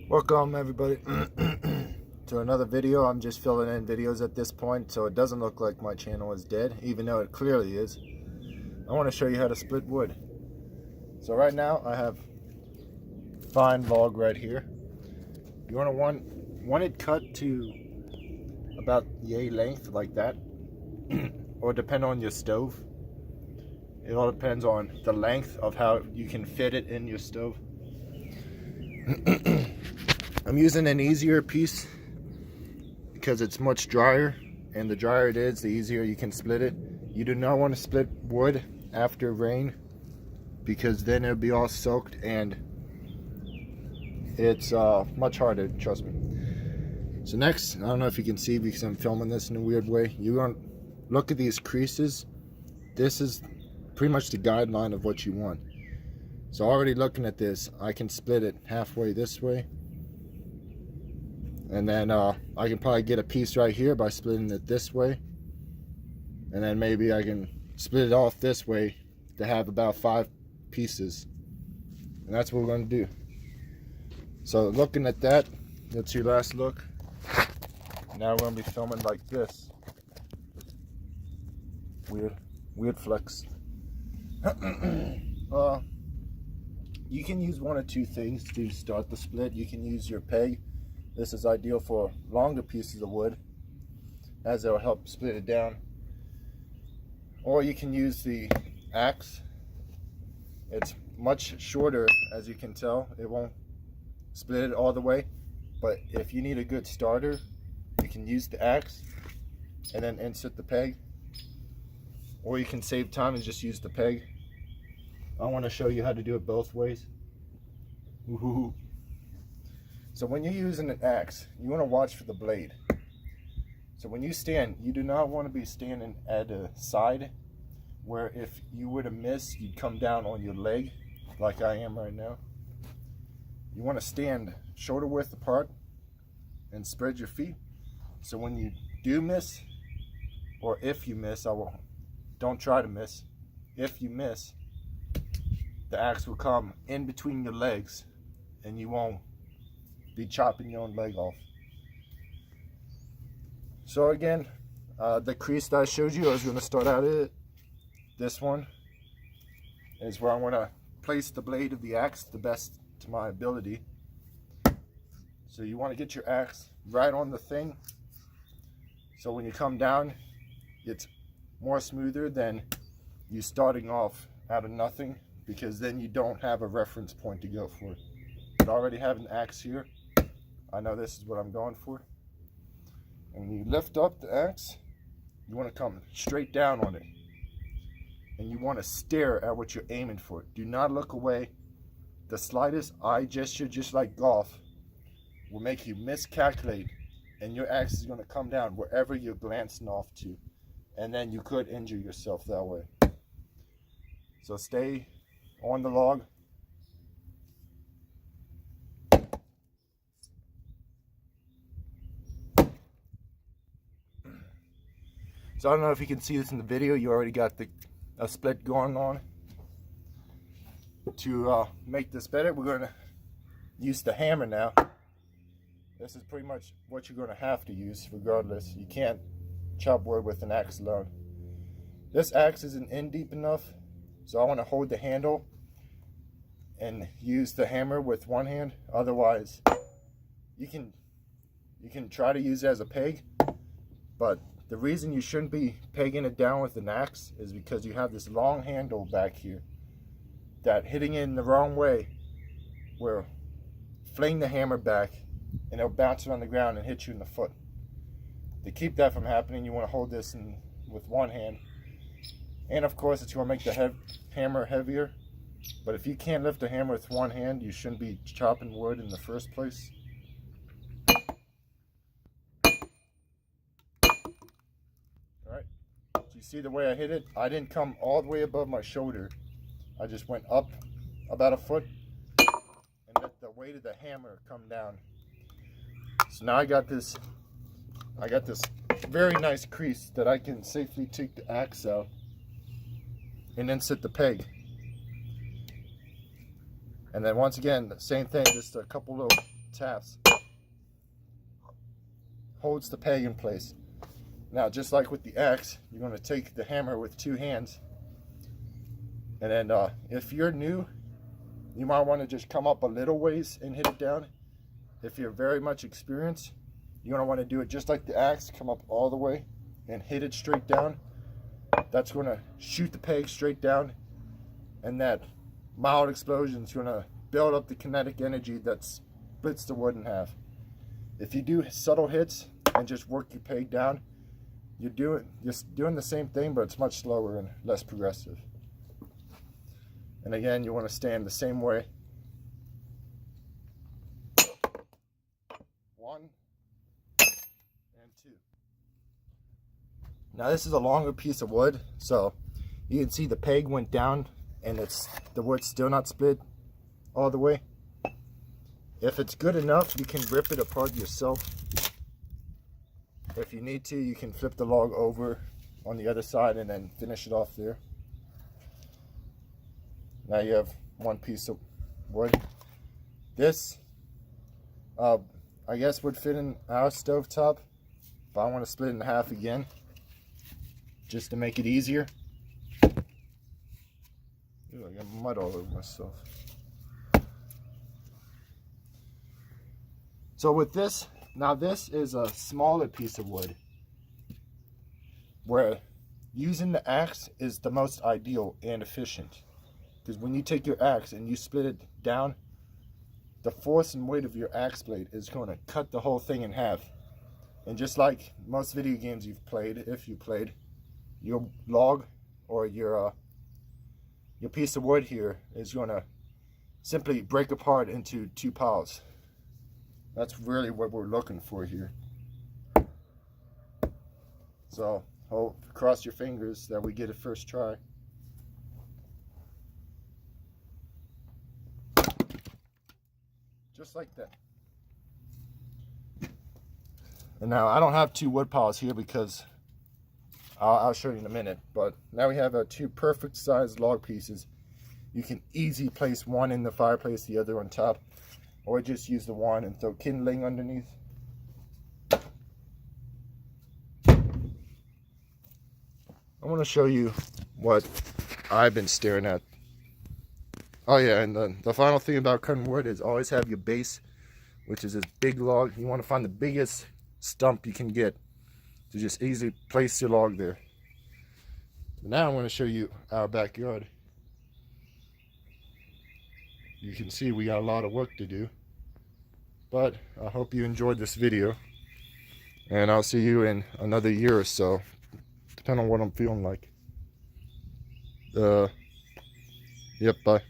Welcome everybody to another video. I'm just filling in videos at this point so it doesn't look like my channel is dead, even though it clearly is. I want to show you how to split wood. So right now I have fine log right here. You want it cut to about yay length like that or depend on your stove. It all depends on the length of how you can fit it in your stove. I'm using an easier piece because it's much drier, and the drier it is, the easier you can split it. You do not want to split wood after rain because then it'll be all soaked and it's much harder, trust me. So next, I don't know if you can see because I'm filming this in a weird way, you're going to look at these creases. This is pretty much the guideline of what you want. So already looking at this, I can split it halfway this way. And then I can probably get a piece right here by splitting it this way. And then maybe I can split it off this way to have about 5 pieces. And that's what we're going to do. So looking at that, that's your last look. Now we're going to be filming like this. Weird flex. You can use one or two things to start the split. You can use your peg. This is ideal for longer pieces of wood, as it'll help split it down. Or you can use the axe. It's much shorter, as you can tell. It won't split it all the way. But if you need a good starter, you can use the axe and then insert the peg. Or you can save time and just use the peg. I want to show you how to do it both ways. Woohoo. So when you're using an axe, you want to watch for the blade. So when you stand, you do not want to be standing at a side where if you were to miss, you'd come down on your leg like I am right now. You want to stand shoulder width apart and spread your feet. So when you do miss, or if you miss, don't try to miss. If you miss, the axe will come in between your legs and you won't be chopping your own leg off. So again, the crease that I showed you, I was going to start out at this one is where I want to place the blade of the axe the best to my ability. So you want to get your axe right on the thing, so when you come down it's more smoother than you starting off out of nothing, because then you don't have a reference point to go for. But I already have an axe here. I know this is what I'm going for. And when you lift up the axe, you want to come straight down on it. And you want to stare at what you're aiming for. Do not look away. The slightest eye gesture, just like golf, will make you miscalculate. And your axe is going to come down wherever you're glancing off to. And then you could injure yourself that way. So stay on the log. So I don't know if you can see this in the video. You already got a split going on. To make this better, we're going to use the hammer now. This is pretty much what you're going to have to use regardless. You can't chop wood with an axe alone. This axe isn't in deep enough, so I want to hold the handle and use the hammer with one hand. Otherwise, you can try to use it as a peg, but the reason you shouldn't be pegging it down with an axe is because you have this long handle back here that hitting it in the wrong way will fling the hammer back and it'll bounce around the ground and hit you in the foot. To keep that from happening, you want to hold this with one hand. And of course, it's going to make the hammer heavier. But if you can't lift a hammer with one hand, you shouldn't be chopping wood in the first place. Alright, so you see the way I hit it? I didn't come all the way above my shoulder. I just went up about a foot and let the weight of the hammer come down. So now I got this very nice crease that I can safely take the axe out and then sit the peg. And then once again, the same thing, just a couple little taps, holds the peg in place. Now, just like with the axe, you're going to take the hammer with 2 hands, and then if you're new, you might want to just come up a little ways and hit it down. If you're very much experienced, you're going to want to do it just like the axe, come up all the way and hit it straight down. That's going to shoot the peg straight down, and that mild explosion is going to build up the kinetic energy that splits the wood in half. If you do subtle hits and just work your peg down, you're doing the same thing, but it's much slower and less progressive. And again, you want to stand the same way. 1 and 2. Now this is a longer piece of wood, so you can see the peg went down and the wood's still not split all the way. If it's good enough, you can rip it apart yourself. If you need to, you can flip the log over on the other side and then finish it off there. Now you have one piece of wood. This, I guess would fit in our stovetop, but I want to split it in half again, just to make it easier. Ooh, I got mud all over myself. So with this, now this is a smaller piece of wood, where using the axe is the most ideal and efficient. Because when you take your axe and you split it down, the force and weight of your axe blade is going to cut the whole thing in half. And just like most video games you've played, if you played, your log or your piece of wood here is going to simply break apart into 2 piles. That's really what we're looking for here. So, cross your fingers that we get it first try. Just like that. And now I don't have 2 wood piles here because I'll show you in a minute, but now we have 2 perfect sized log pieces. You can easily place one in the fireplace, the other on top, or just use the one and throw kindling underneath. I want to show you what I've been staring at. Oh yeah, and the final thing about cutting wood is always have your base, which is this big log. You want to find the biggest stump you can get to just easily place your log there. Now I'm going to show you our backyard. You can see we got a lot of work to do, but I hope you enjoyed this video, and I'll see you in another year or so, depending on what I'm feeling like. Yep, bye.